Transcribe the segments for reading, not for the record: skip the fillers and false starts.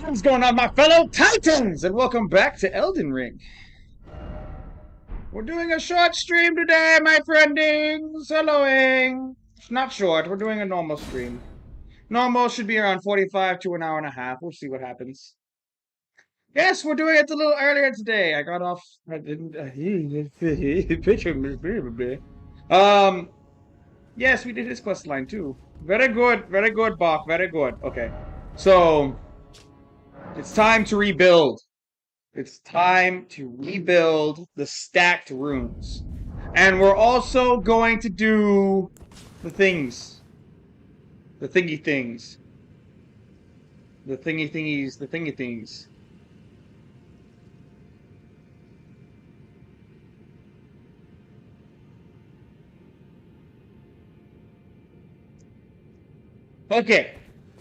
What's going on, my fellow Titans? And welcome back to Elden Ring. We're doing a short stream today, my friendings. Helloing. It's not short. We're doing a normal stream. Normal should be around 45 to an hour and a half. We'll see what happens. Yes, we're doing it a little earlier today. I got off. I didn't. Yes, we did his quest line too. Very good, Bach. Very good. Okay, so it's time to rebuild. It's time to rebuild the stacked runes. And we're also going to do the things. The thingy things. The thingy thingies. The thingy things. Okay.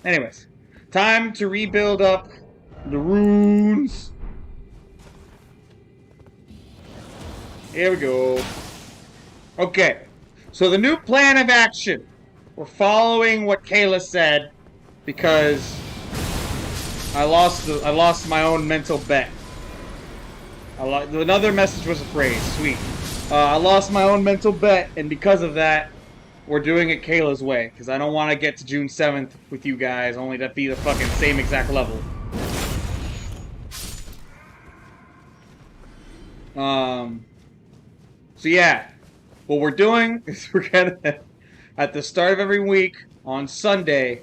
Anyways. Time to rebuild up the runes. Here we go. Okay. So the new plan of action. We're following what Kayla said because I lost my own mental bet. Another message was a phrase. Sweet. I lost my own mental bet, and because of that, we're doing it Kayla's way. Because I don't want to get to June 7th with you guys, only to be the fucking same exact level. So yeah, what we're doing is we're gonna, at the start of every week, on Sunday,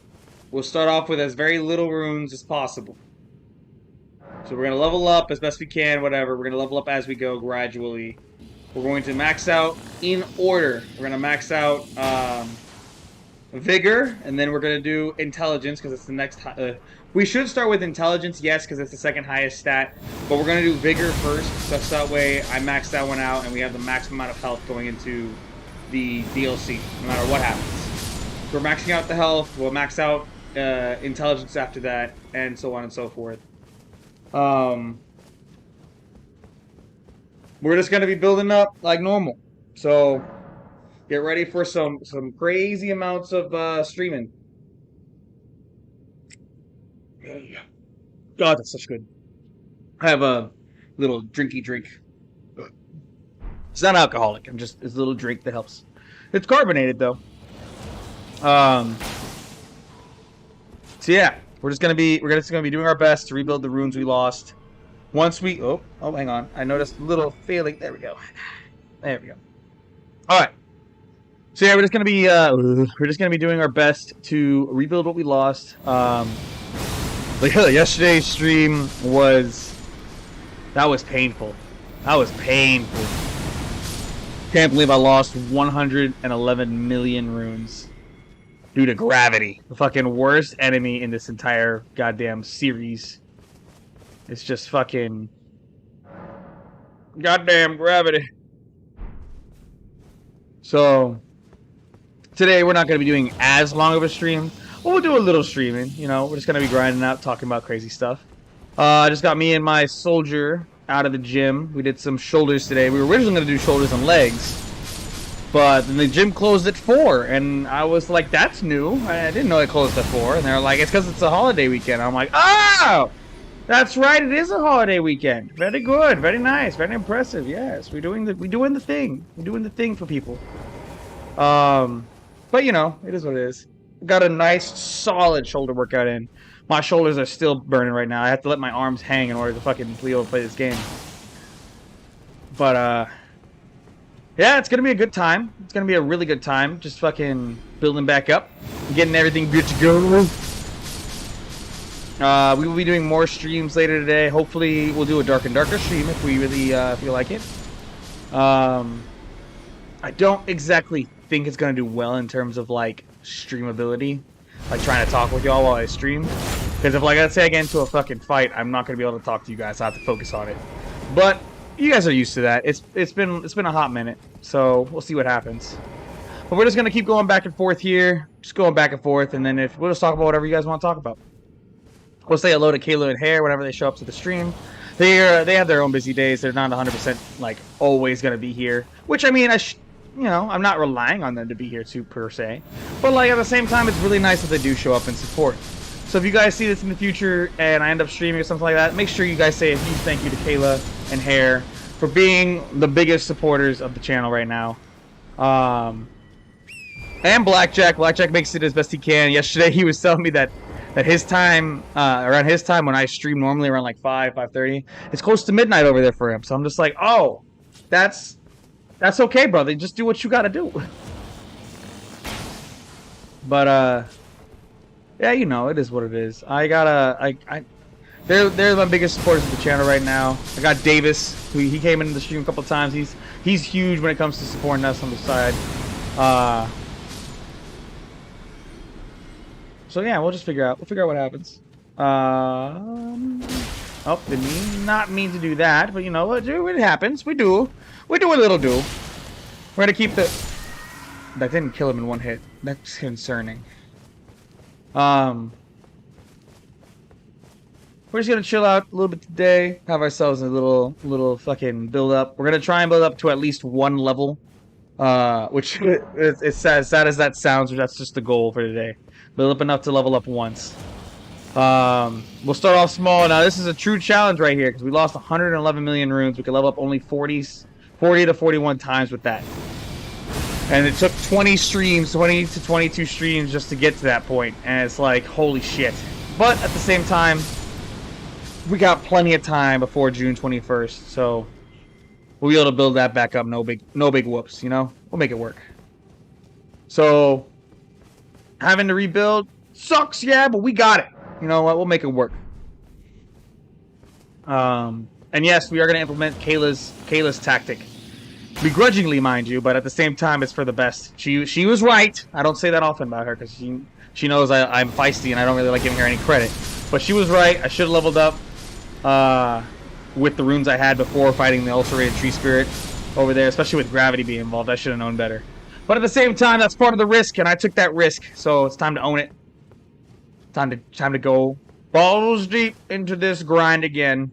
we'll start off with as very little runes as possible. So we're gonna level up as best we can, whatever. We're gonna level up as we go gradually. We're going to max out in order. We're gonna max out Vigor, and then we're gonna do Intelligence because it's the next. We should start with Intelligence, yes, because it's the second highest stat. But we're gonna do Vigor first, so that way I max that one out, and we have the maximum amount of health going into the DLC, no matter what happens. So we're maxing out the health. We'll max out Intelligence after that, and so on and so forth. We're just gonna be building up like normal. So get ready for some crazy amounts of streaming. God, that's such good. I have a little drinky drink. It's not alcoholic. It's a little drink that helps. It's carbonated though. So yeah, we're just gonna be doing our best to rebuild the runes we lost. Once we hang on, I noticed a little failing. There we go. There we go. All right. So yeah, we're just gonna be doing our best to rebuild what we lost. Like yesterday's stream was painful. That was painful. Can't believe I lost 111 million runes due to gravity. The fucking worst enemy in this entire goddamn series. It's just fucking goddamn gravity. So today we're not going to be doing as long of a stream. But we'll do a little streaming. You know, we're just going to be grinding out, talking about crazy stuff. I just got me and my soldier out of the gym. We did some shoulders today. We were originally going to do shoulders and legs. But then the gym closed at 4. And I was like, that's new. I didn't know it closed at 4. And they're like, it's because it's a holiday weekend. I'm like, oh! That's right, it is a holiday weekend. Very good, very nice, very impressive. Yes, we're doing the thing. We're doing the thing for people. But you know, it is what it is. Got a nice solid shoulder workout in. My shoulders are still burning right now. I have to let my arms hang in order to fucking be able to play this game. But yeah, it's gonna be a good time. It's gonna be a really good time. Just fucking building back up, getting everything good to go. We will be doing more streams later today. Hopefully, we'll do a Dark and Darker stream if we really feel like it. I don't exactly think it's going to do well in terms of, like, streamability. Like, trying to talk with y'all while I stream. Because if, like, let's say I get into a fucking fight, I'm not going to be able to talk to you guys. I have to focus on it. But you guys are used to that. It's been a hot minute. So, we'll see what happens. But we're just going to keep going back and forth here. Just going back and forth. And then we'll just talk about whatever you guys want to talk about. We'll say hello to Kayla and Hare whenever they show up to the stream. They have their own busy days. They're not 100% like always gonna be here. Which I mean, I'm not relying on them to be here too per se. But like at the same time, it's really nice that they do show up and support. So if you guys see this in the future and I end up streaming or something like that, make sure you guys say a huge thank you to Kayla and Hare for being the biggest supporters of the channel right now. And Blackjack. Blackjack makes it as best he can. Yesterday he was telling me that his time, around his time when I stream normally around like 5:30, it's close to midnight over there for him. So I'm just like, oh, that's okay, brother. Just do what you gotta do. But yeah, you know, it is what it is. They're my biggest supporters of the channel right now. I got Davis, who he came into the stream a couple times. He's huge when it comes to supporting us on the side. So yeah, we'll just figure out what happens. Oh, did not mean to do that, but you know what? It happens. We do a little do. We're gonna keep the. That didn't kill him in one hit. That's concerning. We're just gonna chill out a little bit today. Have ourselves a little fucking build up. We're gonna try and build up to at least 1 level. Which it's sad as that sounds, but that's just the goal for today. Build up enough to level up once. We'll start off small. Now this is a true challenge right here because we lost 111 million runes. We could level up only 40 to 41 times with that. And it took 20 to 22 streams just to get to that point. And it's like, holy shit. But at the same time, we got plenty of time before June 21st. So we'll be able to build that back up. No big whoops, you know? We'll make it work. So having to rebuild sucks, yeah, but we got it. You know what? We'll make it work. And yes, we are going to implement Kayla's tactic. Begrudgingly, mind you, but at the same time, it's for the best. She was right. I don't say that often about her because she knows I'm feisty and I don't really like giving her any credit. But she was right. I should have leveled up with the runes I had before fighting the ultra-rated tree spirit over there, especially with gravity being involved. I should have known better. But at the same time, that's part of the risk, and I took that risk, so it's time to own it. Time to go balls deep into this grind again.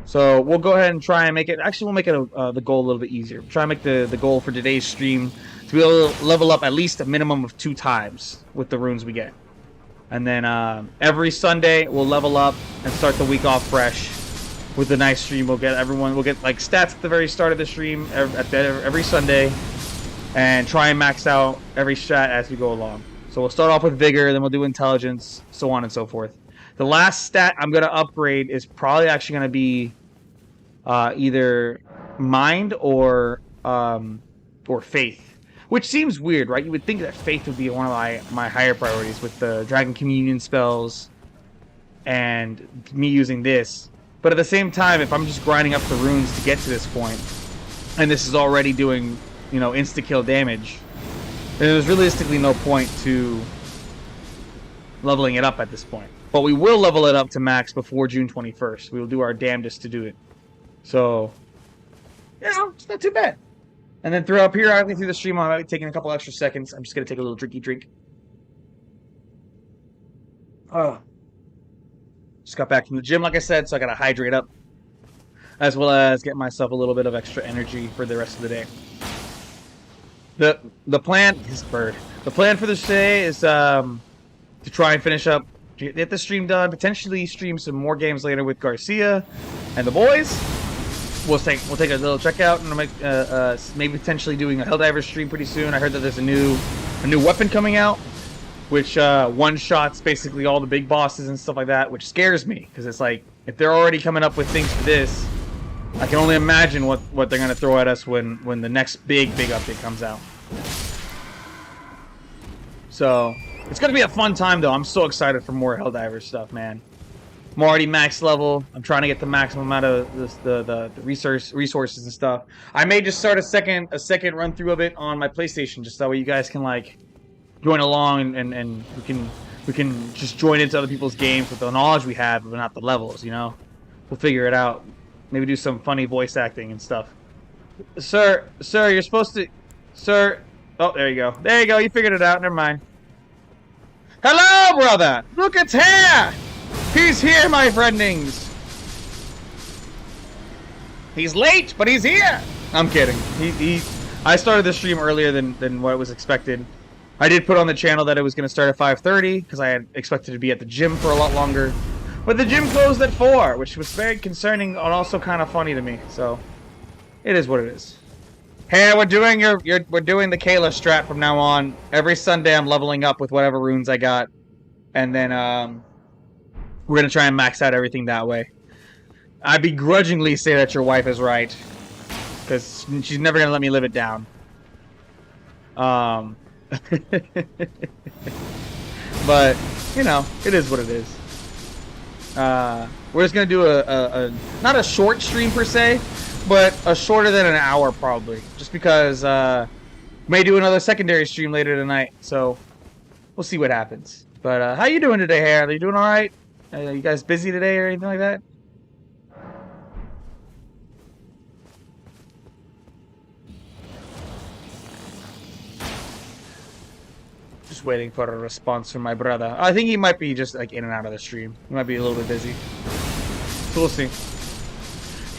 So we'll go ahead and try and make it. Actually, we'll make it the goal a little bit easier. Try and make the goal for today's stream to be able to level up at least a minimum of 2 times with the runes we get. And then every Sunday we'll level up and start the week off fresh with a nice stream. We'll get like stats at the very start of the stream every Sunday, and try and max out every strat as we go along. So we'll start off with vigor, then we'll do intelligence, so on and so forth. The last stat I'm going to upgrade is probably actually going to be either mind or faith, which seems weird, right? You would think that faith would be one of my higher priorities with the Dragon Communion spells and me using this. But at the same time, if I'm just grinding up the runes to get to this point, and this is already doing, you know, insta-kill damage, then there's realistically no point to leveling it up at this point. But we will level it up to max before June 21st. We will do our damnedest to do it. So, you know, it's not too bad. And then throughout periodically through the stream, I might be taking a couple extra seconds. I'm just going to take a little drinky drink. Just got back from the gym, like I said, so I got to hydrate up, as well as get myself a little bit of extra energy for the rest of the day. The plan for this day is to try and finish up, get the stream done, potentially stream some more games later with Garcia and the boys. We'll take a little check out and make maybe potentially doing a Helldivers stream pretty soon. I heard that there's a new weapon coming out, which one-shots basically all the big bosses and stuff like that, which scares me because it's like if they're already coming up with things for this, I can only imagine what they're gonna throw at us when the next big update comes out. So it's gonna be a fun time though. I'm so excited for more Helldivers stuff, man. I'm already max level. I'm trying to get the maximum amount of the resources and stuff. I may just start a second run through of it on my PlayStation, just that way you guys can like join along and we can just join into other people's games with the knowledge we have, but not the levels. You know, we'll figure it out. Maybe do some funny voice acting and stuff. Sir, you're supposed to... Sir... Oh, there you go. There you go. You figured it out. Never mind. Hello, brother! Look, it's here! He's here, my friendings! He's late, but he's here! I'm kidding. I started the stream earlier than what was expected. I did put on the channel that it was going to start at 5:30 because I had expected to be at the gym for a lot longer. But the gym closed at 4, which was very concerning and also kind of funny to me. So, it is what it is. Hey, we're doing we're doing the Kayla strat from now on. Every Sunday I'm leveling up with whatever runes I got. And then we're going to try and max out everything that way. I begrudgingly say that your wife is right. Because she's never going to let me live it down. But, you know, it is what it is. We're just going to do a not a short stream per se, but a shorter than an hour probably. Just because we may do another secondary stream later tonight. So, we'll see what happens. But how you doing today, Hare? Are you doing alright? Are you guys busy today or anything like that? Just waiting for a response from my brother. I think he might be just like in and out of the stream. He might be a little bit busy. So we'll see.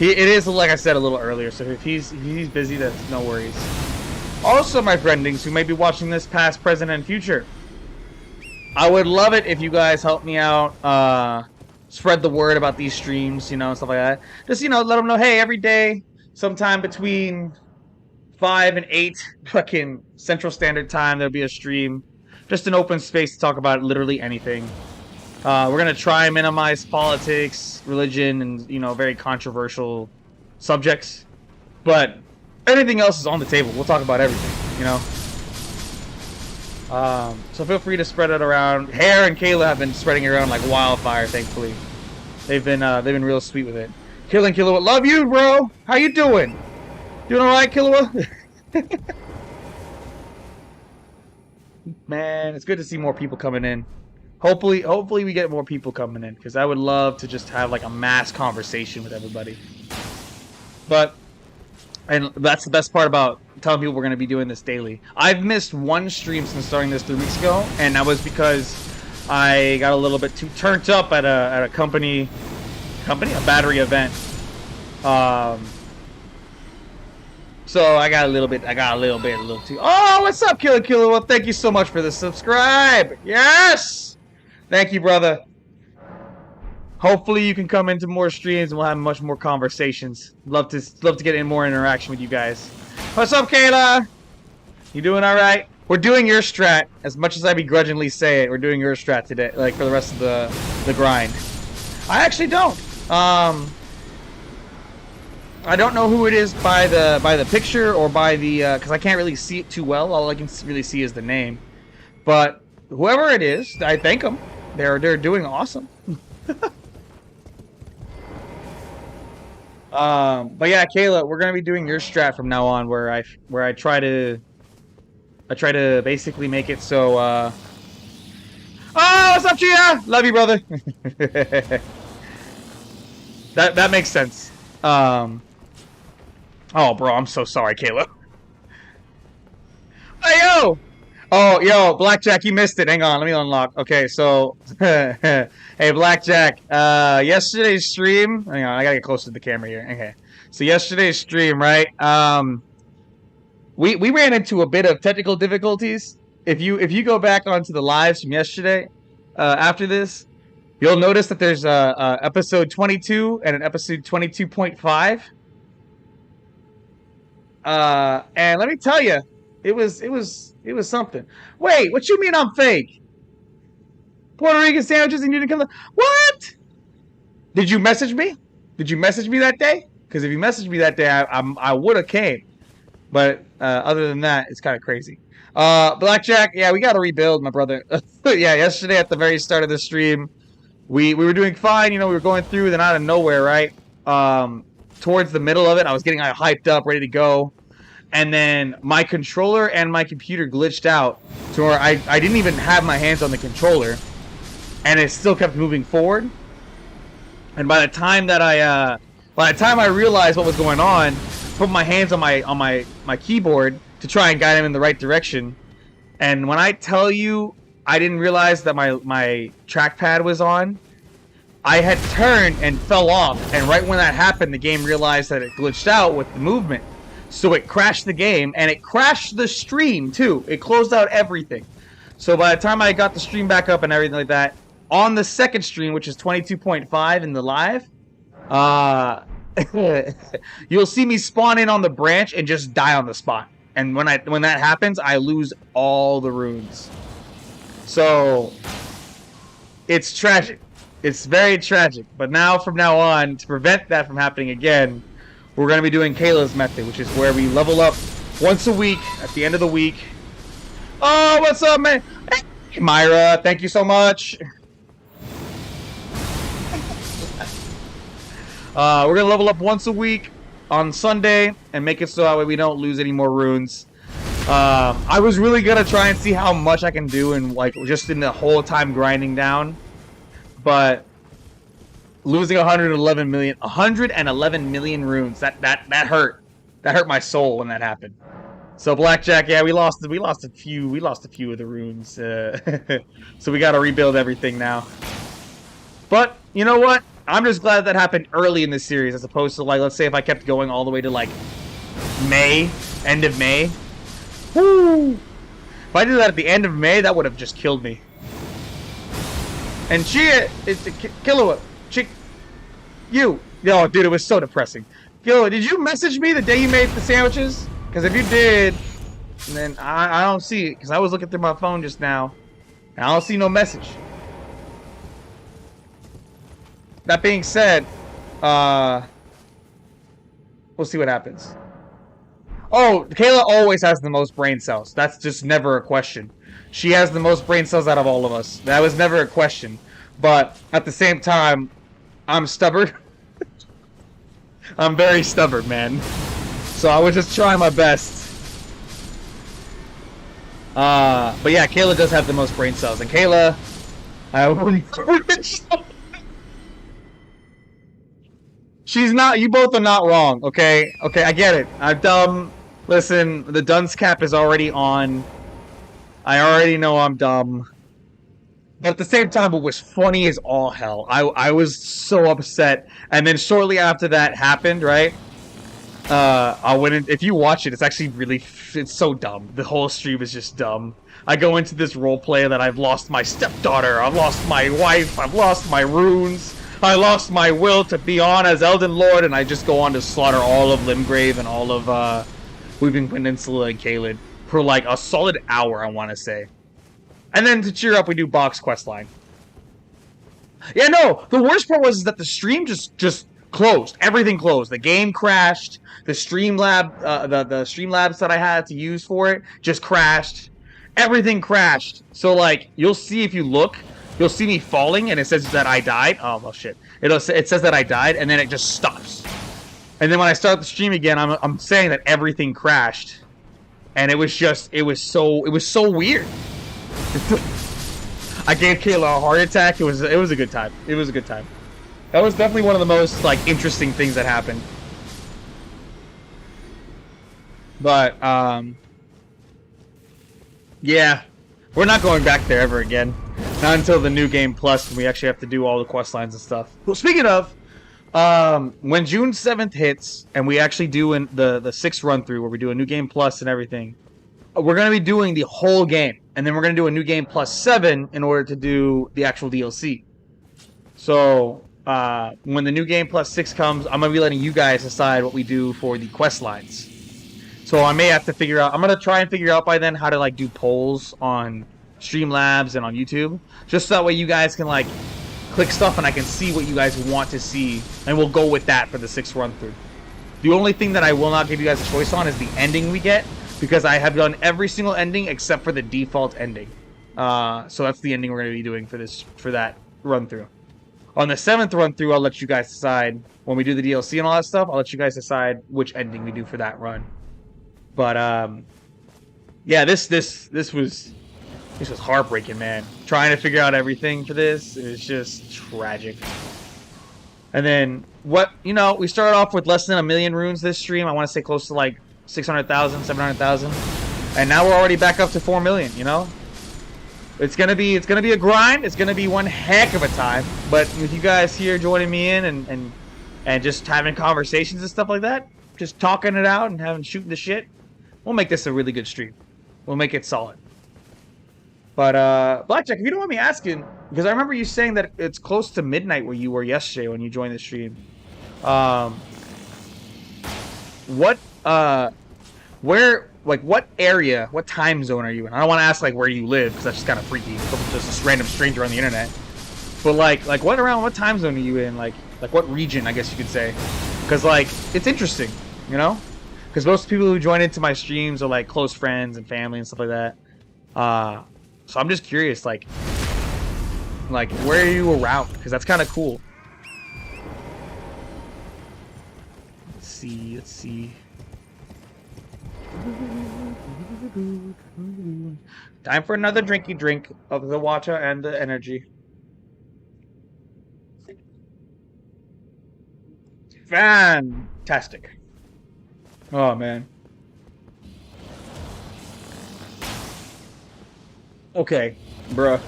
It is, like I said a little earlier, so if he's busy, that's no worries. Also, my friendings who may be watching this past, present, and future, I would love it if you guys help me out, spread the word about these streams, you know, stuff like that. Just, you know, let them know, hey, every day, sometime between 5 and 8, fucking Central Standard Time, there'll be a stream. Just an open space to talk about literally anything. We're going to try and minimize politics, religion, and, you know, very controversial subjects. But anything else is on the table. We'll talk about everything, you know. So feel free to spread it around. Hare and Kayla have been spreading it around like wildfire, thankfully. They've been real sweet with it. Killing Killua, love you, bro. How you doing? Doing all right, Killua? Man, it's good to see more people coming in. Hopefully we get more people coming in, because I would love to just have like a mass conversation with everybody. And that's the best part about telling people we're going to be doing this daily. I've missed one stream since starting this 3 weeks ago, and that was because I got a little bit too turned up at a battery event. So I got a little too. Oh, what's up, Killer? Well, thank you so much for the subscribe. Yes, thank you, brother. Hopefully you can come into more streams and we'll have much more conversations. Love to get in more interaction with you guys. What's up, Kayla? You doing all right? We're doing your strat. As much as I begrudgingly say it, we're doing your strat today, like for the rest of the grind. I actually don't. I don't know who it is by the picture or by the because I can't really see it too well. All I can really see is the name. But whoever it is, I thank them. They're doing awesome. But yeah, Kayla, we're gonna be doing your strat from now on, where I try to basically make it so. Oh, what's up, Chia? Love you, brother. that makes sense. Oh, bro, I'm so sorry, Kayla. Hey, yo! Oh, yo, Blackjack, you missed it. Hang on, let me unlock. Okay, so, hey, Blackjack, yesterday's stream, hang on, I gotta get closer to the camera here. Okay, so yesterday's stream, right, we ran into a bit of technical difficulties. If you go back onto the lives from yesterday, after this, you'll notice that there's a episode 22 and an episode 22.5. And let me tell you, it was something. Wait, what you mean I'm fake? Puerto Rican sandwiches and you didn't come. What? Did you message me? Did you message me that day? Because if you messaged me that day, I would have came. But other than that, it's kind of crazy. Blackjack, yeah, we got to rebuild, my brother. Yeah, yesterday at the very start of the stream, we were doing fine. You know, we were going through, then out of nowhere, right? Towards the middle of it, I was getting hyped up, ready to go. And then my controller and my computer glitched out to where I didn't even have my hands on the controller, and it still kept moving forward. And by the time I realized what was going on, put my hands on my keyboard to try and guide him in the right direction. And when I tell you, I didn't realize that my trackpad was on. I had turned and fell off, and right when that happened, the game realized that it glitched out with the movement. So it crashed the game, and it crashed the stream, too. It closed out everything. So by the time I got the stream back up and everything like that, on the second stream, which is 22.5 in the live, you'll see me spawn in on the branch and just die on the spot. And when that happens, I lose all the runes. So it's tragic. It's very tragic. But now, from now on, to prevent that from happening again, we're going to be doing Kayla's method, which is where we level up once a week at the end of the week. Oh, what's up, man? Hey, Myra, thank you so much. We're going to level up once a week on Sunday and make it so that way we don't lose any more runes. I was really going to try and see how much I can do in, like, just in the whole time grinding down. But losing 111 million runes, that hurt. That hurt my soul when that happened. So Blackjack, yeah, we lost a few of the runes. So we got to rebuild everything now. But you know what? I'm just glad that happened early in this series, as opposed to, like, let's say if I kept going all the way to, like, May, end of May. Woo! If I did that at the end of May, that would have just killed me. And it's a Kayla, you. Oh, dude, it was so depressing. Kayla, did you message me the day you made the sandwiches? Because if you did, then I don't see it. Because I was looking through my phone just now, and I don't see no message. That being said, we'll see what happens. Oh, Kayla always has the most brain cells. That's just never a question. She has the most brain cells out of all of us. That was never a question. But at the same time, I'm stubborn. I'm very stubborn, man. So I was just trying my best. But yeah, Kayla does have the most brain cells. And Kayla, she's not, you both are not wrong, okay? Okay, I get it. I'm dumb. Listen, the dunce cap is already on. I already know I'm dumb. But at the same time, it was funny as all hell. I was so upset. And then shortly after that happened, right? I went in, if you watch it, it's actually really, it's so dumb. The whole stream is just dumb. I go into this roleplay that I've lost my stepdaughter, I've lost my wife, I've lost my runes, I lost my will to be on as Elden Lord, and I just go on to slaughter all of Limgrave and all of Weeping Peninsula and Caelid for like a solid hour, I want to say. And then to cheer up, we do box questline. Yeah, no, the worst part was that the stream just closed. Everything closed. The game crashed. The Streamlab, the Streamlabs that I had to use for it just crashed. Everything crashed. So like, you'll see if you look, you'll see me falling, and it says that I died. Oh well, shit. It says that I died, and then it just stops. And then when I start the stream again, I'm saying that everything crashed, and it was so weird. I gave Kayla a heart attack. It was a good time. It was a good time. That was definitely one of the most like interesting things that happened. But yeah, we're not going back there ever again. Not until the new game plus, when we actually have to do all the quest lines and stuff. Well, speaking of, when June 7th hits and we actually do the 6th run through where we do a new game plus and everything, we're going to be doing the whole game, and then we're going to do a new game plus 7 in order to do the actual DLC. So when the new game plus 6 comes, I'm going to be letting you guys decide what we do for the quest lines. So I may have to figure out, I'm going to try and figure out by then how to like do polls on Streamlabs and on YouTube, just so that way you guys can like click stuff and I can see what you guys want to see, and we'll go with that for the 6th run through. The only thing that I will not give you guys a choice on is the ending we get, because I have done every single ending except for the default ending. So that's the ending we're going to be doing for that run through. On the 7th run through, I'll let you guys decide when we do the DLC and all that stuff. I'll let you guys decide which ending we do for that run. But yeah, this was heartbreaking, man. Trying to figure out everything for this is just tragic. And then we started off with less than 1 million runes this stream. I want to say close to like 600,000, 700,000, and now we're already back up to 4 million. You know, it's gonna be a grind. It's gonna be one heck of a time. But with you guys here joining me in and just having conversations and stuff like that, just talking it out and having shooting the shit. We'll make this a really good stream. We'll make it solid. But Blackjack, if you don't mind me asking, because I remember you saying that it's close to midnight where you were yesterday when you joined the stream. What what area, what time zone are you in? I don't want to ask like where you live because that's just kind of freaky. Just this random stranger on the internet. But like what time zone are you in? Like what region, I guess you could say? Because like it's interesting, you know? Because most people who join into my streams are like close friends and family and stuff like that. So I'm just curious, like where are you around? Because that's kind of cool. Let's see. Time for another drinky drink of the water and the energy. Fantastic. Oh, man. Okay, bruh.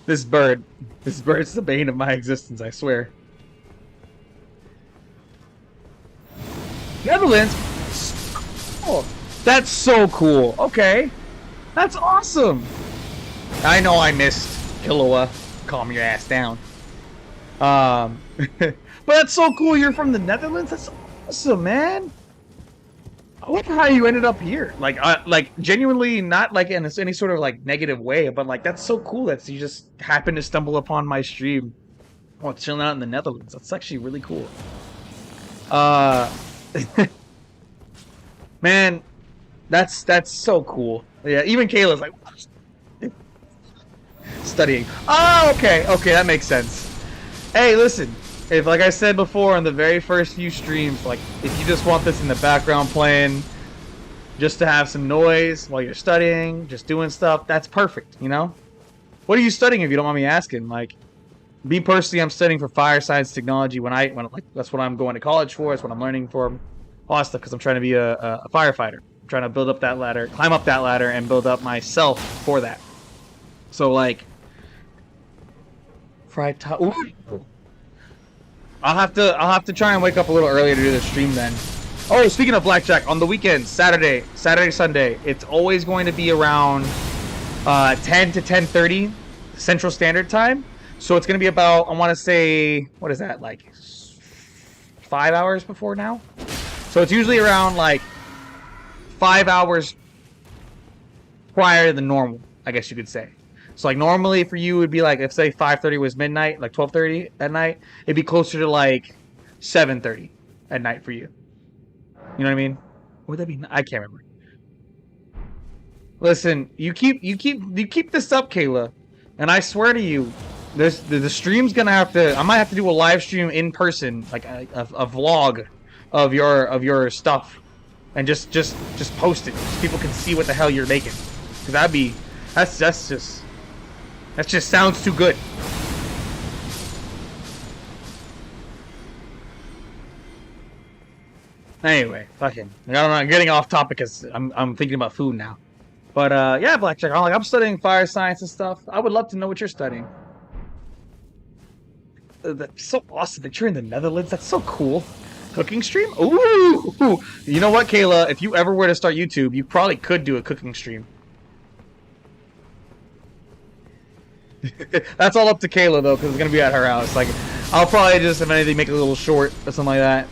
This bird's the bane of my existence, I swear. Netherlands? Oh, that's so cool. Okay. That's awesome. I know I missed Kayla. Calm your ass down. But that's so cool you're from the Netherlands. That's awesome, man. I wonder how you ended up here. Like genuinely not like in any sort of like negative way, but like that's so cool that you just happened to stumble upon my stream while chilling out in the Netherlands. That's actually really cool. Man, that's so cool. Yeah, even Kayla's like studying. Oh, okay, that makes sense. Hey, listen. If, like I said before in the very first few streams, like, if you just want this in the background playing, just to have some noise while you're studying, just doing stuff, that's perfect, you know? What are you studying, if you don't mind me asking? Like, me personally, I'm studying for fire science technology when like, that's what I'm going to college for, that's what I'm learning for, all that stuff, because I'm trying to be a firefighter. I'm trying to build up that ladder, climb up that ladder, and build up myself for that. So, like, fried top. Ooh. I'll have to try and wake up a little earlier to do the stream then. Oh, speaking of blackjack, on the weekends, Saturday, Sunday, it's always going to be around 10 to 10:30 Central Standard Time. So it's going to be about, I want to say, what is that, like 5 hours before now? So it's usually around like 5 hours prior to the normal, I guess you could say. So like normally for you it would be like, if say 5:30 was midnight, like 12:30 at night, it'd be closer to like 7:30 at night for you. You know what I mean? Or would that be? I can't remember. Listen, you keep this up, Kayla, and I swear to you, the stream's gonna have to. I might have to do a live stream in person, like a vlog of your stuff, and just post it so people can see what the hell you're making. Cause that just sounds too good. Anyway, fucking, I'm getting off topic because I'm thinking about food now. But yeah, Blackjack, I'm studying fire science and stuff. I would love to know what you're studying. That's so awesome that you're in the Netherlands. That's so cool. Cooking stream? Ooh! You know what, Kayla? If you ever were to start YouTube, you probably could do a cooking stream. That's all up to Kayla though, because it's gonna be at her house. Like, I'll probably just, if anything, make a little short or something like that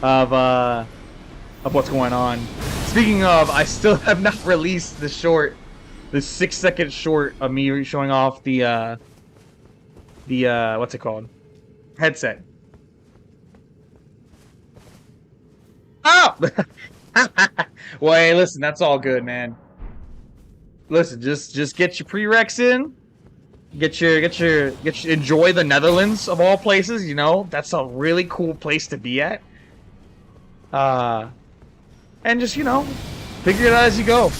of what's going on. Speaking of, I still have not released the short, the 6-second short of me showing off the what's it called? Headset. Oh! Well, hey, listen, that's all good, man. Listen, just get your prereqs in. Enjoy the Netherlands of all places, you know? That's a really cool place to be at. And just, you know, figure it out as you go.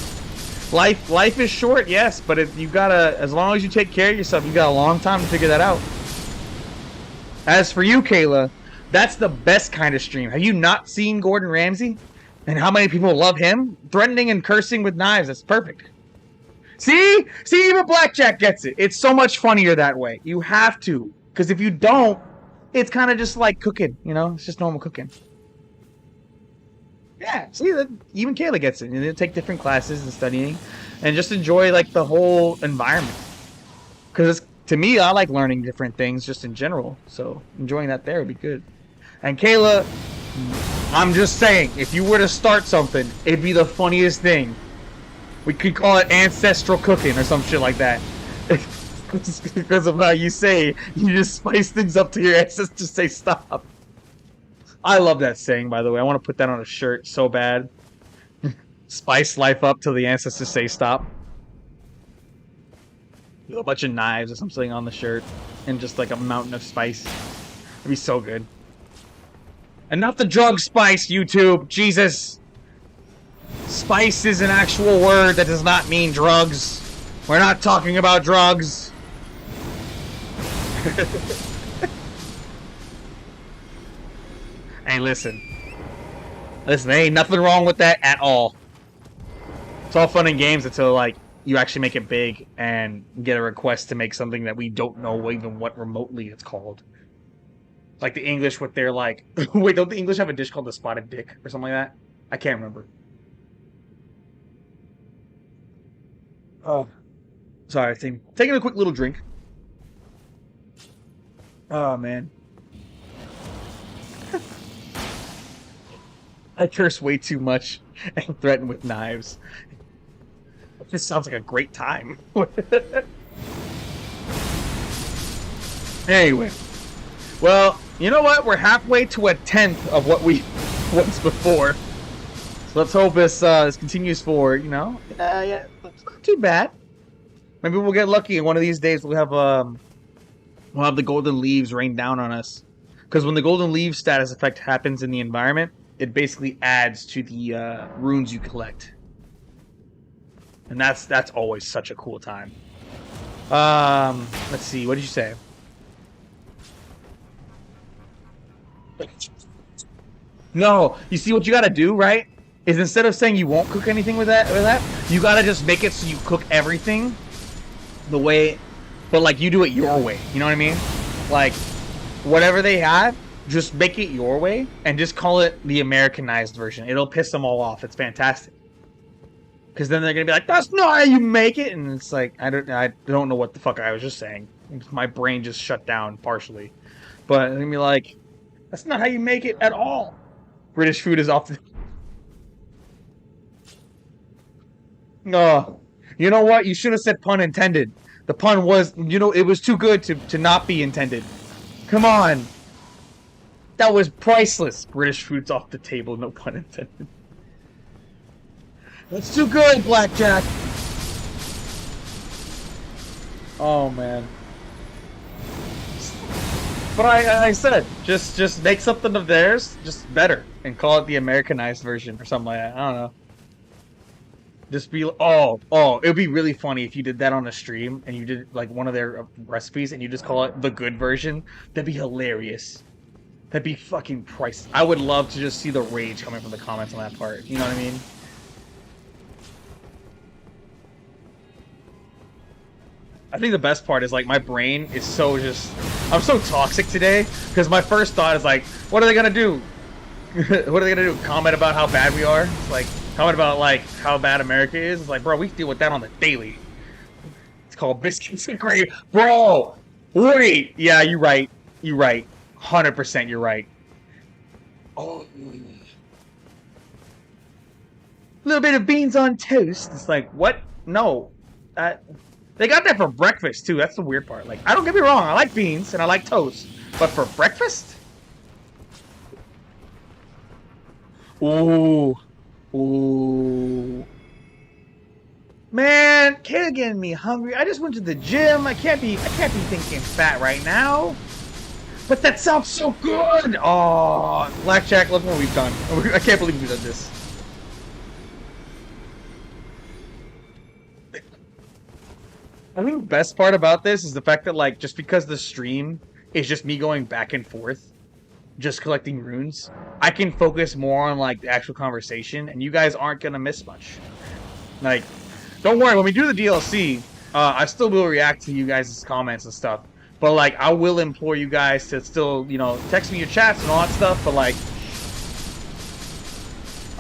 Life is short, yes, but you gotta, as long as you take care of yourself, you got a long time to figure that out. As for you, Kayla, that's the best kind of stream. Have you not seen Gordon Ramsay? And how many people love him? Threatening and cursing with knives, that's perfect. See, even Blackjack gets it. It's so much funnier that way. You have to, because if you don't, it's kind of just like cooking, you know? It's just normal cooking. Yeah, see that even Kayla gets it. And they take different classes and studying, and just enjoy like the whole environment. Because to me, I like learning different things just in general. So enjoying that there would be good. And Kayla, I'm just saying, if you were to start something, it'd be the funniest thing. We could call it ancestral cooking or some shit like that. Because of how you say, you just spice things up to your ancestors say stop. I love that saying, by the way. I want to put that on a shirt so bad. Spice life up till the ancestors say stop. A bunch of knives or something on the shirt, and just like a mountain of spice. It'd be so good. And not the drug spice, YouTube. Jesus. Spice is an actual word that does not mean drugs. We're not talking about drugs. Hey, listen. Listen, there ain't nothing wrong with that at all. It's all fun and games until, like, you actually make it big and get a request to make something that we don't know even what remotely it's called. Like the English with their, like... Wait, don't the English have a dish called the spotted dick or something like that? I can't remember. Oh. Sorry, taking a quick little drink. Oh, man. I curse way too much and threaten with knives. This sounds like a great time. Anyway. Well, you know what? We're halfway to a tenth of what we was before. So let's hope this continues for, you know, yeah, it's not too bad. Maybe we'll get lucky and one of these days we'll have the golden leaves rain down on us. Because when the golden leaf status effect happens in the environment, it basically adds to the runes you collect. And that's always such a cool time. Let's see, what did you say? No, you see what you gotta do, right? Is instead of saying you won't cook anything with that, you gotta just make it so you cook everything the way, but like you do it your way. You know what I mean? Like whatever they have, just make it your way and just call it the Americanized version. It'll piss them all off. It's fantastic. Because then they're gonna be like, "That's not how you make it," and it's like I don't know what the fuck I was just saying. My brain just shut down partially. But they're gonna be like, "That's not how you make it at all." British food is often. No, you know what? You should have said pun intended. The pun was, you know, it was too good to not be intended. Come on. That was priceless. British food's off the table, no pun intended. That's too good, Blackjack. Oh, man. But I said, just make something of theirs just better and call it the Americanized version or something like that. I don't know. Just be it would be really funny if you did that on a stream and you did like one of their recipes and you just call it the good version. That'd be hilarious. That'd be fucking priceless. I would love to just see the rage coming from the comments on that part. You know what I mean? I think the best part is like my brain is so I'm so toxic today because my first thought is like, what are they gonna do? What are they gonna do? Comment about how bad we are? It's like comment about like how bad America is. It's like, bro, we deal with that on the daily. It's called biscuits and gravy, bro. Wait, yeah, you're right. You're right. 100%, you're right. Oh, a little bit of beans on toast. It's like, what? No, they got that for breakfast too. That's the weird part. Like, I don't get me wrong, I like beans and I like toast, but for breakfast? Ooh. Ooh. Man, Kayla getting me hungry. I just went to the gym. I can't be thinking fat right now. But that sounds so good. Oh, Blackjack, look what we've done. I can't believe we've done this. I think the best part about this is the fact that, like, just because the stream is just me going back and forth, just collecting runes, I can focus more on, like, the actual conversation, and you guys aren't gonna miss much. Like, don't worry, when we do the DLC, I still will react to you guys' comments and stuff. But, like, I will implore you guys to still, you know, text me your chats and all that stuff, but, like,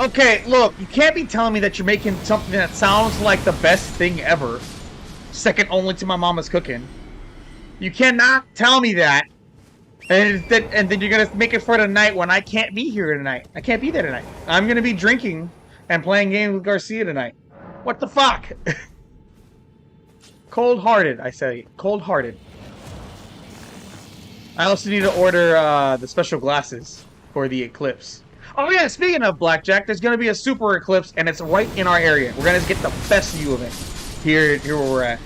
Okay, look, you can't be telling me that you're making something that sounds like the best thing ever, second only to my mama's cooking. You cannot tell me that, and then you're gonna make it for tonight when I can't be here tonight. I can't be there tonight. I'm gonna be drinking and playing games with Garcia tonight. What the fuck? Cold-hearted, I say. Cold-hearted. I also need to order the special glasses for the eclipse. Oh yeah, speaking of blackjack, there's gonna be a super eclipse, and it's right in our area. We're gonna get the best view of it. Here where we're at.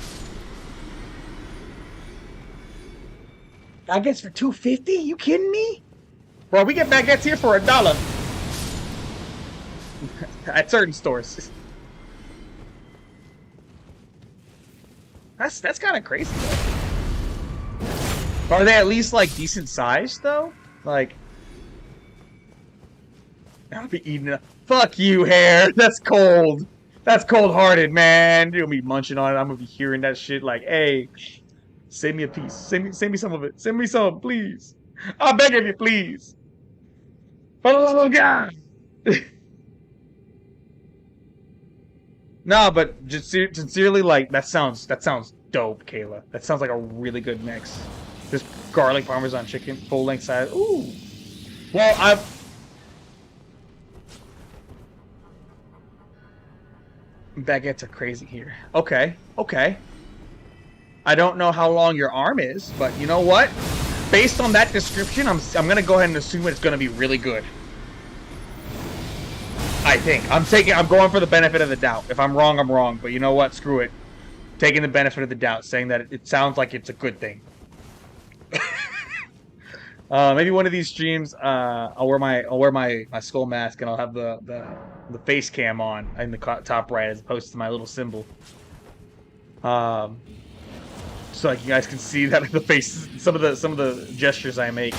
Baguettes for $2.50? You kidding me? Bro, we get baguettes here for $1 at certain stores. That's kind of crazy though. Are they at least like decent sized though? Like, I'll be eating it. Fuck you, hair. That's cold. That's cold-hearted, man. You'll be munching on it. I'm gonna be hearing that shit like, hey, save me a piece. Send me some of it. Send me some, please. I beg of you, please. Oh God. No, but just sincerely, like that sounds dope, Kayla. That sounds like a really good mix. This garlic parmesan chicken, full length size. Ooh. Well, baguettes are crazy here. Okay, okay. I don't know how long your arm is, but you know what? Based on that description, I'm gonna go ahead and assume it's gonna be really good. I think. I'm going for the benefit of the doubt. If I'm wrong, I'm wrong. But you know what? Screw it. Taking the benefit of the doubt, saying that it sounds like it's a good thing. Maybe one of these streams, I'll wear my skull mask and I'll have the face cam on in the top right as opposed to my little symbol. So like you guys can see that the face, some of the gestures I make.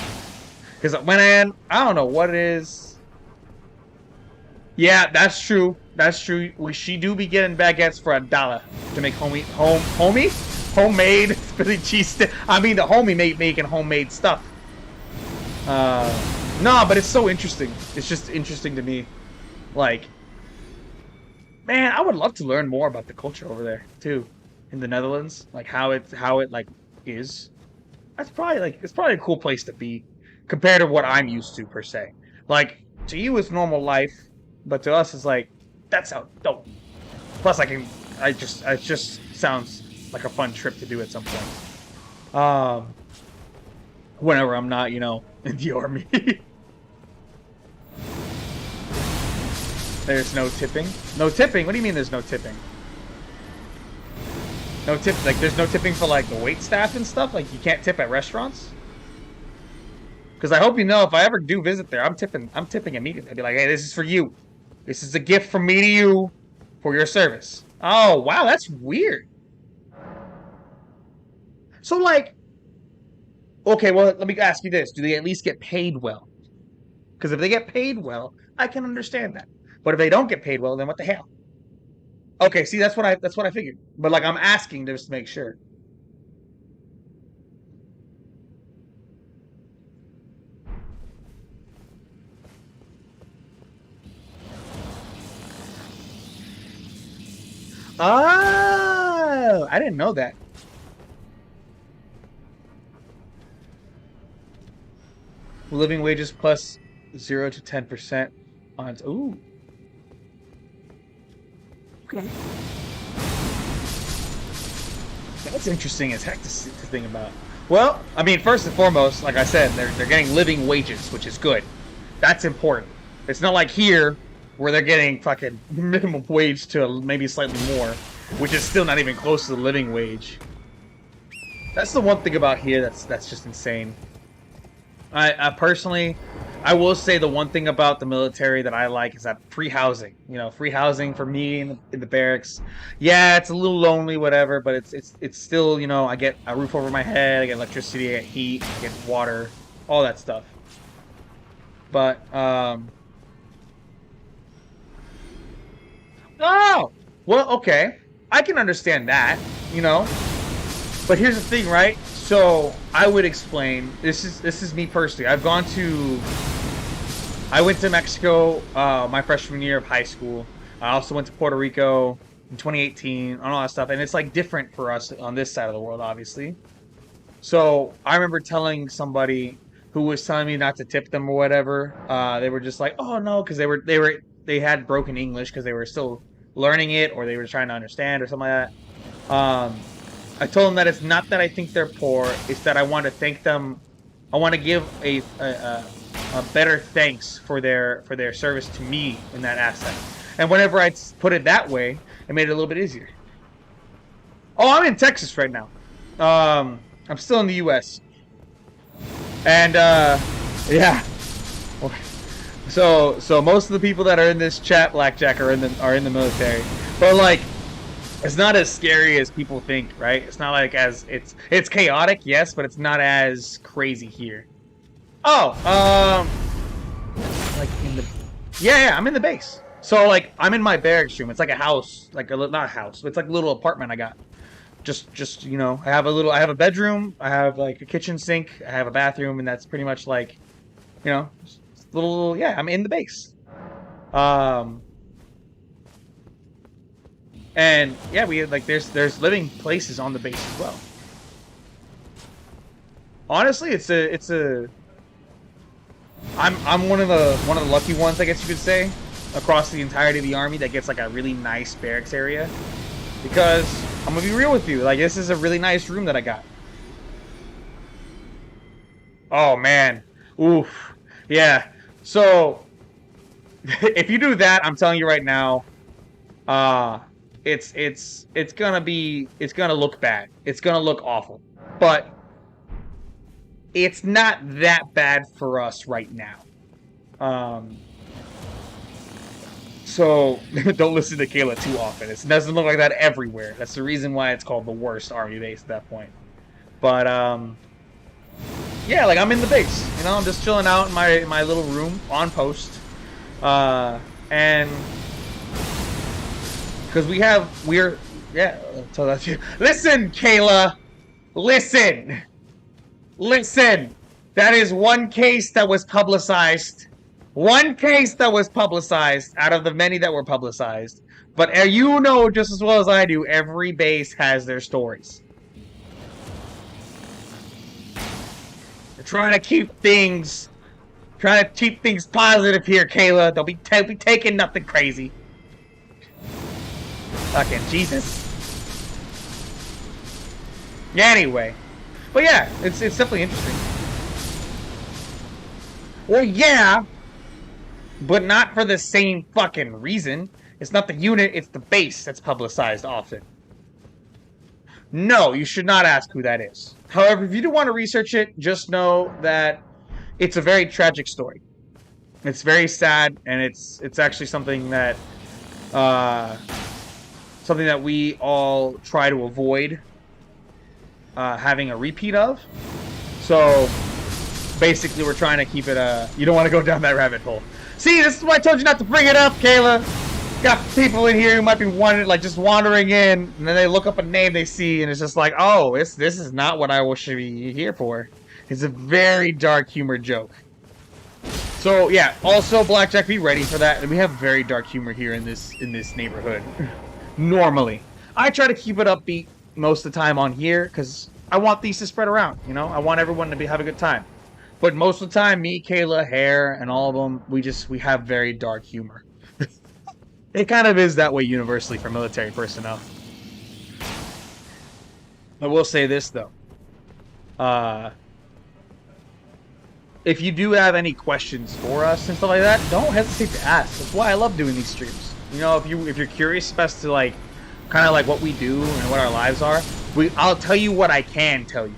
Because when I don't know what it is. Yeah, that's true. That's true. She do be getting baguettes for $1 to make homemade Philly cheese. I mean, the homie making homemade stuff. No, but it's so interesting. It's just interesting to me. Like, man, I would love to learn more about the culture over there too, in the Netherlands. Like how it like is. It's probably a cool place to be compared to what I'm used to per se. Like to you, it's normal life. But to us, it's like, that's how dope. Plus, it just sounds like a fun trip to do at some point. Whenever I'm not, in the army. There's no tipping. No tipping? What do you mean there's no tipping? No tip, like there's no tipping for like the wait staff and stuff? Like you can't tip at restaurants? Because I hope you know, if I ever do visit there, I'm tipping immediately. I'd be like, hey, this is for you. This is a gift from me to you for your service. Oh, wow, that's weird. So, like, okay, well, let me ask you this. Do they at least get paid well? Because if they get paid well, I can understand that. But if they don't get paid well, then what the hell? Okay, see, that's what I figured. But, like, I'm asking just to make sure. Oh, I didn't know that. Living wages plus 0 to 10% on. Ooh. Okay. That's interesting as heck to think about. Well, I mean, first and foremost, like I said, they're getting living wages, which is good. That's important. It's not like here where they're getting fucking minimum wage to maybe slightly more, which is still not even close to the living wage. That's the one thing about here that's just insane. I personally, I will say the one thing about the military that I like is that free housing. Free housing for me in the barracks. Yeah, it's a little lonely, whatever, but it's still, I get a roof over my head, I get electricity, I get heat, I get water, all that stuff. But oh, well, okay. I can understand that, But here's the thing, right? So I would explain. This is me personally. I've gone to I went to Mexico my freshman year of high school. I also went to Puerto Rico in 2018 and all that stuff. And it's like different for us on this side of the world, obviously. So I remember telling somebody who was telling me not to tip them or whatever. They were just like, "Oh no," because they had broken English because they were still learning it or they were trying to understand or something like that. I told them that it's not that I think they're poor; it's that I want to thank them. I want to give a better thanks for their service to me in that aspect. And whenever I put it that way, it made it a little bit easier. Oh, I'm in Texas right now. I'm still in the U.S. And yeah. So most of the people that are in this chat, Blackjack, are in the military. But like, it's not as scary as people think, right? It's not like it's chaotic, yes, but it's not as crazy here. Oh, like in the yeah, I'm in the base. So like I'm in my barracks room. It's like a house, like a not a house. It's like a little apartment I got. Just you know, I have a bedroom. I have like a kitchen sink. I have a bathroom, and that's pretty much like, you know, little yeah. I'm in the base. Um, and yeah, we like there's living places on the base as well. Honestly, it's a I'm one of the lucky ones, I guess you could say, across the entirety of the army that gets like a really nice barracks area. Because I'm gonna be real with you, like this is a really nice room that I got. Oh man, oof, yeah. So if you do that, I'm telling you right now, it's gonna look bad. It's gonna look awful, but it's not that bad for us right now. So don't listen to Kayla too often. It doesn't look like that everywhere. That's the reason why it's called the worst army base at that point. But yeah, like I'm in the base. You know, I'm just chilling out in my little room on post, and because we're yeah. So that's you. Listen, Kayla, listen. That is one case that was publicized. One case that was publicized out of the many that were publicized. But you know just as well as I do, every base has their stories. We're trying to keep things positive here, Kayla. Don't be taking nothing crazy. Fucking Jesus. Anyway. But yeah, it's definitely interesting. Well, yeah, but not for the same fucking reason. It's not the unit, it's the base that's publicized often. No, you should not ask who that is. However, if you do want to research it, just know that it's a very tragic story. It's very sad, and it's actually something that we all try to avoid having a repeat of. So basically, we're trying to keep it. You don't want to go down that rabbit hole. See, this is why I told you not to bring it up, Kayla. Got people in here who might be just wandering in, and then they look up a name they see, and it's just like, oh, this is not what I should be here for. It's a very dark humor joke. So yeah, also Blackjack, be ready for that. We have very dark humor here in this neighborhood. Normally, I try to keep it upbeat most of the time on here because I want these to spread around. You know, I want everyone to have a good time. But most of the time, me, Kayla, Hare, and all of them, we have very dark humor. It kind of is that way universally for military personnel. I will say this though. If you do have any questions for us and stuff like that, don't hesitate to ask. That's why I love doing these streams. You know, if you're curious as to like kind of like what we do and what our lives are, I'll tell you what I can tell you.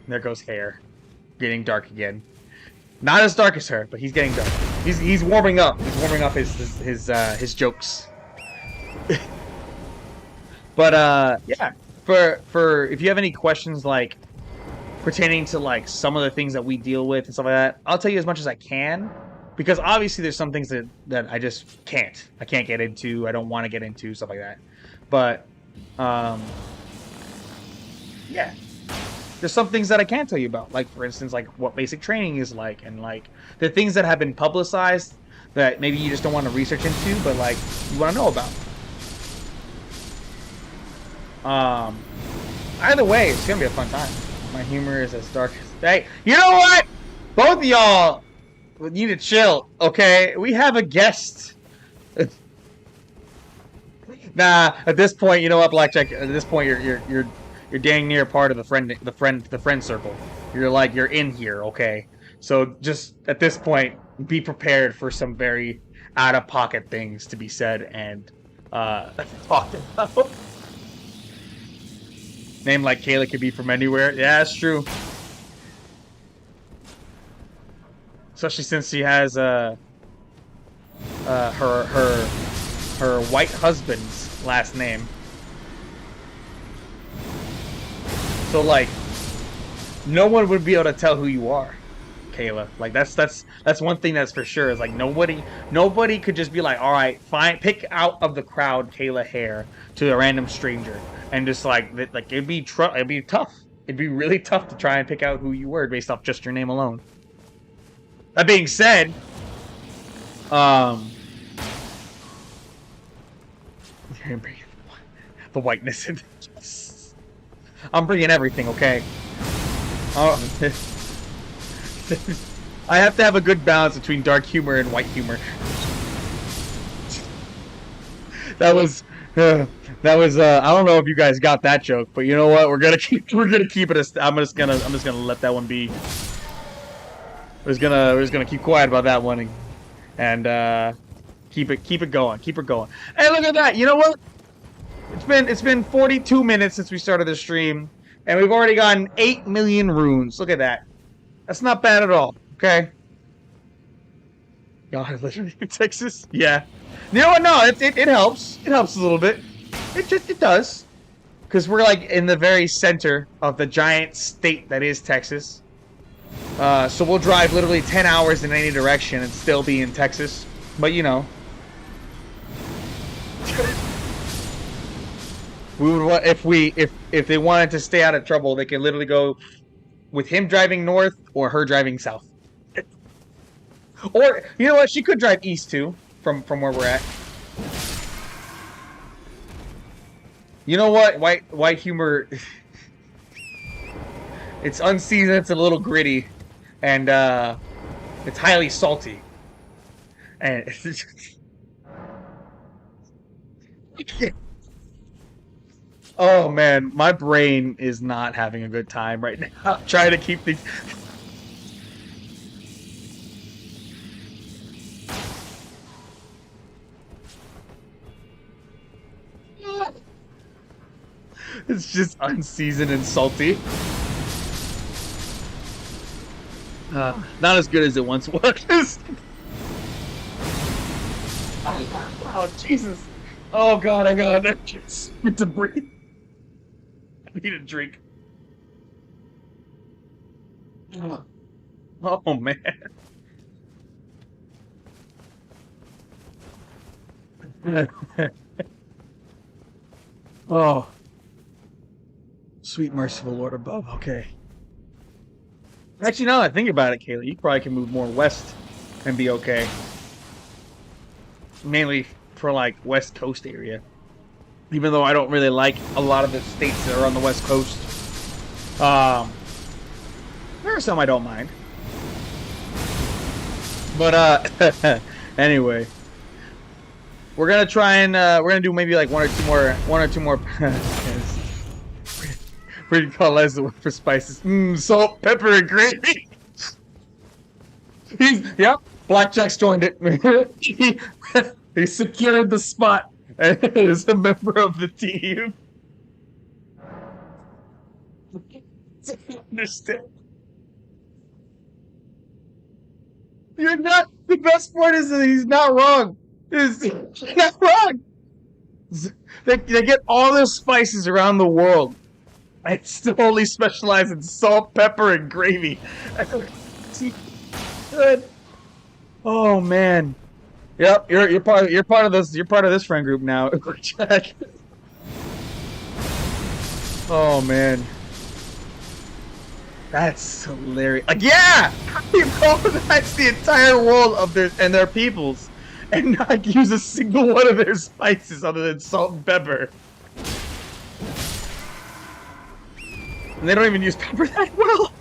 There goes Hare, getting dark again. Not as dark as her, but he's getting dark. He's warming up. He's warming up his jokes. But yeah, for if you have any questions like pertaining to like some of the things that we deal with and stuff like that, I'll tell you as much as I can, because obviously there's some things that I just can't. I can't get into. I don't want to get into stuff like that. But yeah. there's some things that I can't tell you about. Like, for instance, like what basic training is like, and like the things that have been publicized that maybe you just don't want to research into, but like you want to know about. Either way, it's gonna be a fun time. My humor is as dark as... Hey, you know what? Both of y'all need to chill, okay? We have a guest. Nah, at this point, you know what, Blackjack? At this point, you're dang near part of the friend circle. You're in here, okay? So just at this point, be prepared for some very out of pocket things to be said and talked about. Name like Kayla could be from anywhere. Yeah, that's true. Especially since she has her white husband's last name. So like, no one would be able to tell who you are, Kayla. Like that's one thing that's for sure. Is like nobody could just be like, all right, fine, pick out of the crowd Kayla Hare to a random stranger, and just like it'd be tough. It'd be really tough to try and pick out who you were based off just your name alone. That being said, the whiteness in I'm bringing everything, okay? I have to have a good balance between dark humor and white humor. That was I don't know if you guys got that joke, but you know what? We're gonna keep it. I'm just gonna let that one be. We're just gonna keep quiet about that one and keep it going. Keep it going. Hey, look at that! You know what? It's been 42 minutes since we started the stream, and we've already gotten 8 million runes. Look at that. That's not bad at all. Okay. God, literally in Texas. Yeah. You know what? No, it helps. It helps a little bit. It does, because we're like in the very center of the giant state that is Texas. So we'll drive literally 10 hours in any direction and still be in Texas. But you know, we would if they wanted to stay out of trouble, they could literally go with him driving north or her driving south. Or you know what, she could drive east too from where we're at. You know what, white humor. It's unseasoned, it's a little gritty, and it's highly salty. And oh man, my brain is not having a good time right now. I'm trying to keep these. It's just unseasoned and salty. Not as good as it once was. Oh, Jesus. Oh, God, I need to breathe. I need a drink. Oh, man. Oh. Sweet, merciful Lord above. Okay. Actually, now that I think about it, Kayla, you probably can move more west and be okay. Mainly for, like, West Coast area. Even though I don't really like a lot of the states that are on the West Coast. There are some I don't mind. But, anyway. We're gonna try and, we're gonna do maybe, like, one or two more What do you call as the word for spices? Salt, pepper, and gravy. Yep, Blackjack's joined it. He secured the spot and is a member of the team. Understand? You're not. The best part is that he's not wrong. He's not wrong. They get all the spices around the world. I still only specialize in salt, pepper, and gravy. Good. Oh man. Yep, you're part of this friend group now, Jack. Oh man. That's hilarious. Like, yeah! You know, that's the entire world of their peoples. And not use a single one of their spices other than salt and pepper. And they don't even use pepper that well.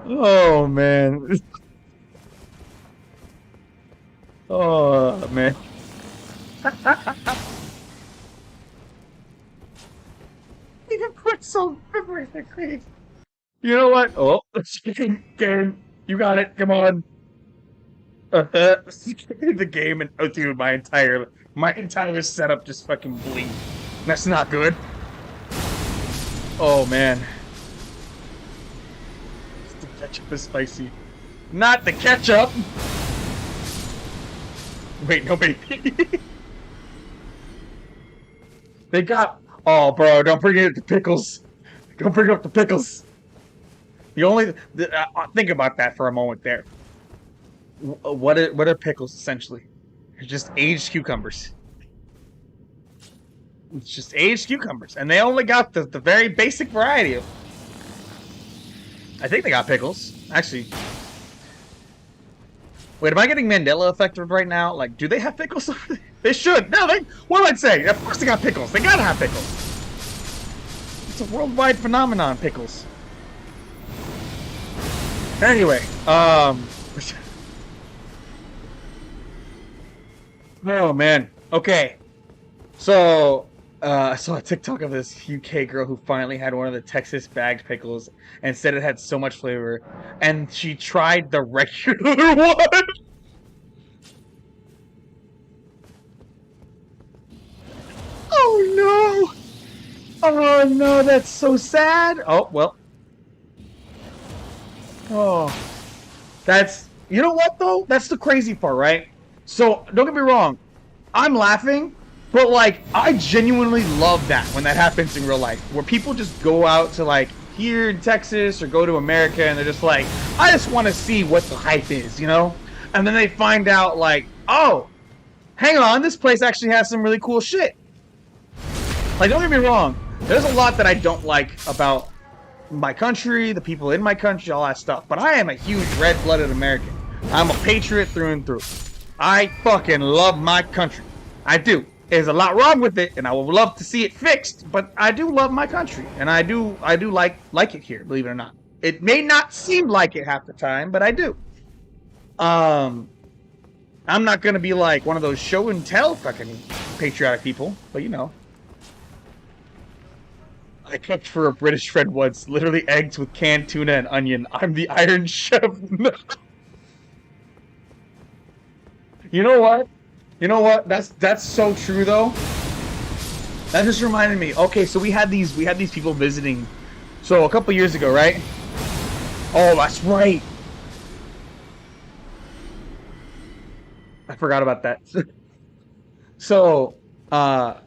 Oh, man. Oh, man. Even put some pepper in the cream. You know what? Oh, game. You got it. Come on. The game and oh, dude, my entire setup just fucking bleed. That's not good. Oh man. The ketchup is spicy. Not the ketchup. Wait, no baby. They got. Oh, bro, don't bring it to pickles. Don't bring up the pickles. Think about that for a moment there. What are pickles essentially? They're just aged cucumbers. It's just aged cucumbers, and they only got the very basic variety of. I think they got pickles, actually. Wait, am I getting Mandela affected right now? Like, do they have pickles? They should. No, they. What am I saying? Of course they got pickles. They gotta have pickles. It's a worldwide phenomenon, pickles. Anyway, oh man. Okay. So, I saw a TikTok of this UK girl who finally had one of the Texas bagged pickles and said it had so much flavor. And she tried the regular one. Oh no! Oh no, that's so sad. Oh, well. Oh. You know what though? That's the crazy part, right? So, don't get me wrong. I'm laughing, but like, I genuinely love that when that happens in real life. Where people just go out to like, here in Texas or go to America and they're just like, I just want to see what the hype is, you know? And then they find out like, oh, hang on, this place actually has some really cool shit. Like, don't get me wrong. There's a lot that I don't like about my country, the people in my country, all that stuff. But I am a huge red-blooded American. I'm a patriot through and through. I fucking love my country. I do. There's a lot wrong with it, and I would love to see it fixed. But I do love my country, and I do like it here. Believe it or not, it may not seem like it half the time, but I do. I'm not gonna be like one of those show and tell fucking patriotic people, but you know. I cooked for a British friend once, literally eggs with canned tuna and onion. I'm the Iron Chef. You know what? You know what? That's so true though. That just reminded me. Okay, so we had these people visiting. So a couple years ago, right? Oh, that's right. I forgot about that. So, a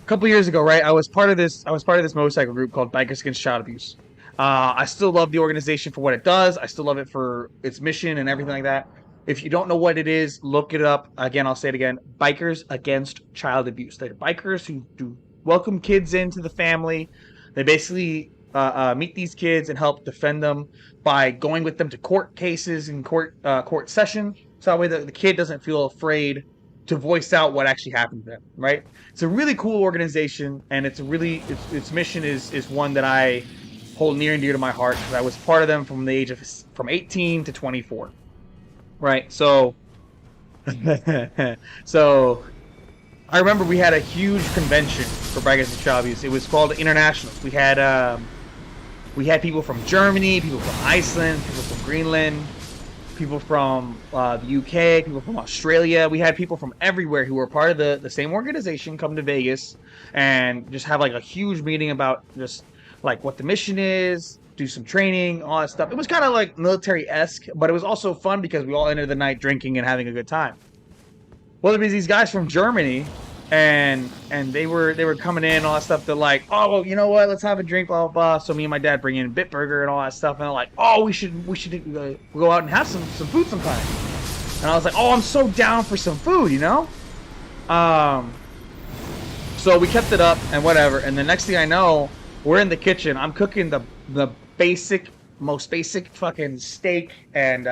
couple years ago, right? I was part of this motorcycle group called Bikers Against Child Abuse. I still love the organization for what it does. I still love it for its mission and everything like that. If you don't know what it is, look it up. Again, I'll say it again. Bikers Against Child Abuse. They're bikers who do welcome kids into the family. They basically meet these kids and help defend them by going with them to court cases and court session. So that way the kid doesn't feel afraid to voice out what actually happened to them, right? It's a really cool organization, and its mission is one that I hold near and dear to my heart because I was part of them from the age of 18 to 24. Right, so so I remember we had a huge convention for Bikers Against Child Abuse. It was called Internationals. We had people from Germany, people from Iceland, people from Greenland, people from the UK, people from Australia. We had people from everywhere who were part of the same organization come to Vegas and just have like a huge meeting about just like what the mission is, do some training, all that stuff. It was kind of like military-esque, but it was also fun because we all ended the night drinking and having a good time. Well, there was these guys from Germany, and they were coming in, all that stuff. They're like, oh, well, you know what? Let's have a drink, blah, blah, blah. So me and my dad bring in Bitburger and all that stuff, and they're like, oh, we should go out and have some food sometime. And I was like, oh, I'm so down for some food, you know? So we kept it up and whatever. And the next thing I know, we're in the kitchen. I'm cooking the most basic fucking steak and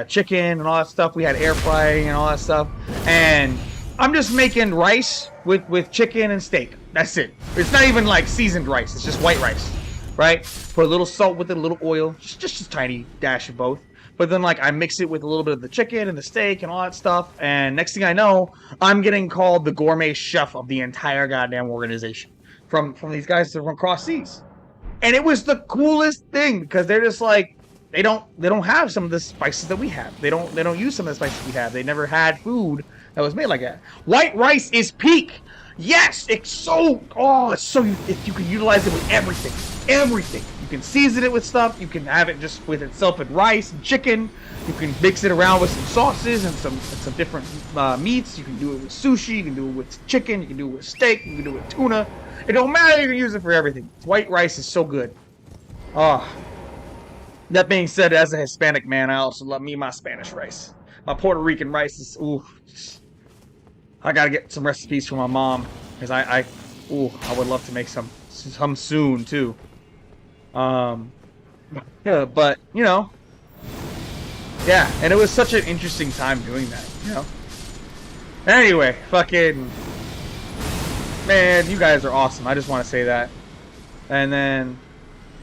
chicken and all that stuff. We had air frying and all that stuff. And I'm just making rice with chicken and steak. That's it. It's not even like seasoned rice. It's just white rice, right? Put a little salt with it, a little oil, just a tiny dash of both. But then like I mix it with a little bit of the chicken and the steak and all that stuff. And next thing I know, I'm getting called the gourmet chef of the entire goddamn organization from these guys from across seas. And it was the coolest thing because they're just like they don't have some of the spices that we have. They don't use some of the spices we have. They never had food that was made like that. White rice is peak. Yes, it's so if you can utilize it with everything. You can season it with stuff. You can have it just with itself and rice and chicken. You can mix it around with some sauces and some different meats. You can do it with sushi. You can do it with chicken. You can do it with steak. You can do it with tuna. It don't matter. You can use it for everything. White rice is so good. Oh. That being said, as a Hispanic man, I also love me my Spanish rice. My Puerto Rican rice is I gotta get some recipes from my mom because I would love to make some soon too. Yeah, but yeah, and it was such an interesting time doing that. Anyway, fucking man, you guys are awesome. I just want to say that. And then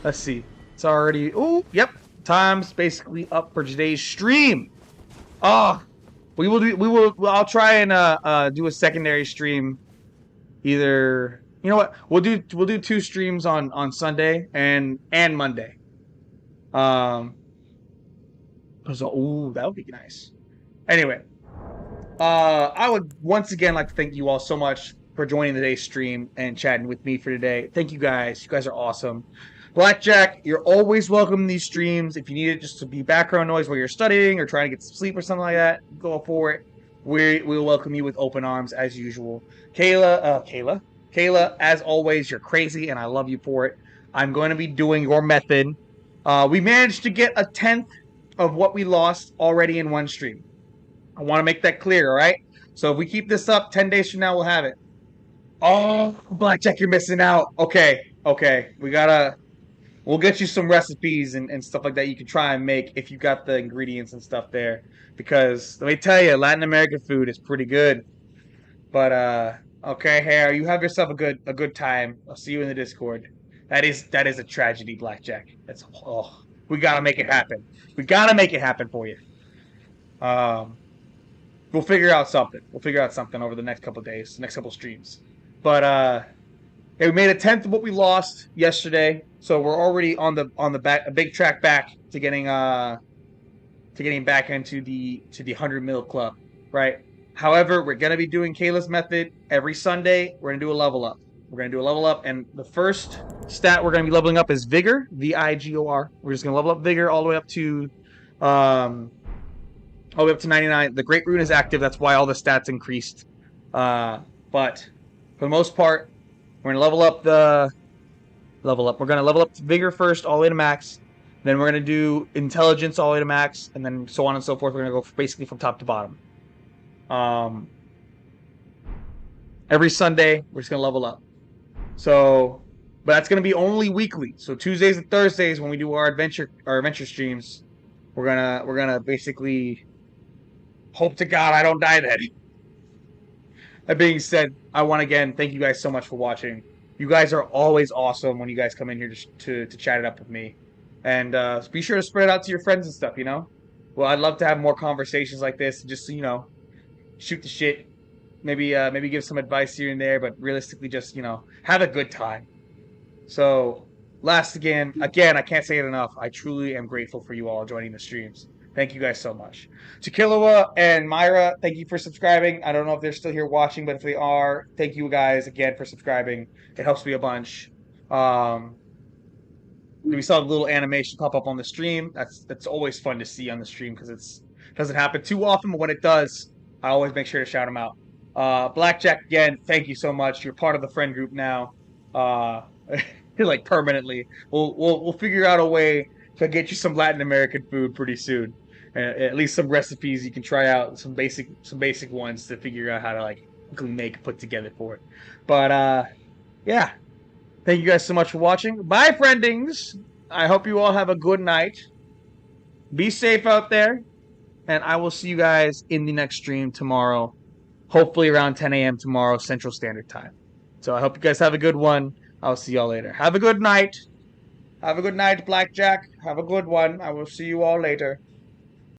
let's see, it's already yep, time's basically up for today's stream. I'll try and do a secondary stream. Either we'll do 2 streams on Sunday and Monday. So that would be nice. Anyway, I would once again like to thank you all so much for joining today's stream and chatting with me for today. Thank you guys. You guys are awesome. Blackjack, you're always welcome in these streams. If you need it just to be background noise while you're studying or trying to get some sleep or something like that, go for it. We'll welcome you with open arms as usual. Kayla, as always, you're crazy and I love you for it. I'm going to be doing your method. We managed to get 1/10 of what we lost already in one stream. I want to make that clear, all right? So if we keep this up, 10 days from now, we'll have it. Oh, Blackjack, you're missing out. Okay. We'll get you some recipes and stuff like that you can try and make if you got the ingredients and stuff there. Because let me tell you, Latin American food is pretty good. But okay, Hare, you have yourself a good time. I'll see you in the Discord. That is a tragedy, Blackjack. We gotta make it happen. We gotta make it happen for you. We'll figure out something. We'll figure out something over the next couple of days, next couple of streams. But yeah, we made 1/10 of what we lost yesterday, so we're already on the back, a big track back to getting back into the 100 mil club, right? However, we're gonna be doing Kayla's method every Sunday. We're gonna do a level up. And the first stat we're gonna be leveling up is Vigor, Vigor. We're just gonna level up Vigor all the way up to 99. The Great Rune is active. That's why all the stats increased. But for the most part, we're gonna level up. We're gonna level up Vigor first, all the way to max. Then we're gonna do Intelligence all the way to max, and then so on and so forth. We're gonna go basically from top to bottom. Every Sunday, we're just gonna level up. So, but that's gonna be only weekly. So Tuesdays and Thursdays when we do our adventure streams, we're gonna basically hope to God I don't die then. That being said, I want to again thank you guys so much for watching. You guys are always awesome when you guys come in here to chat it up with me. And be sure to spread it out to your friends and stuff, Well, I'd love to have more conversations like this, just shoot the shit. Maybe give some advice here and there, but realistically just, have a good time. So, again, I can't say it enough. I truly am grateful for you all joining the streams. Thank you guys so much. To Kayla and Myra, thank you for subscribing. I don't know if they're still here watching, but if they are, thank you guys again for subscribing. It helps me a bunch. We saw a little animation pop up on the stream. That's always fun to see on the stream because it doesn't happen too often, but when it does, I always make sure to shout them out. Blackjack, again, thank you so much. You're part of the friend group now, like permanently. We'll figure out a way to get you some Latin American food pretty soon. At least some recipes you can try out, some basic ones to figure out how to like make put together for it. But yeah, thank you guys so much for watching. Bye, friendings. I hope you all have a good night. Be safe out there, and I will see you guys in the next stream tomorrow. Hopefully around 10 a.m. tomorrow Central Standard Time. So I hope you guys have a good one. I'll see y'all later. Have a good night. Have a good night, Blackjack. Have a good one. I will see you all later.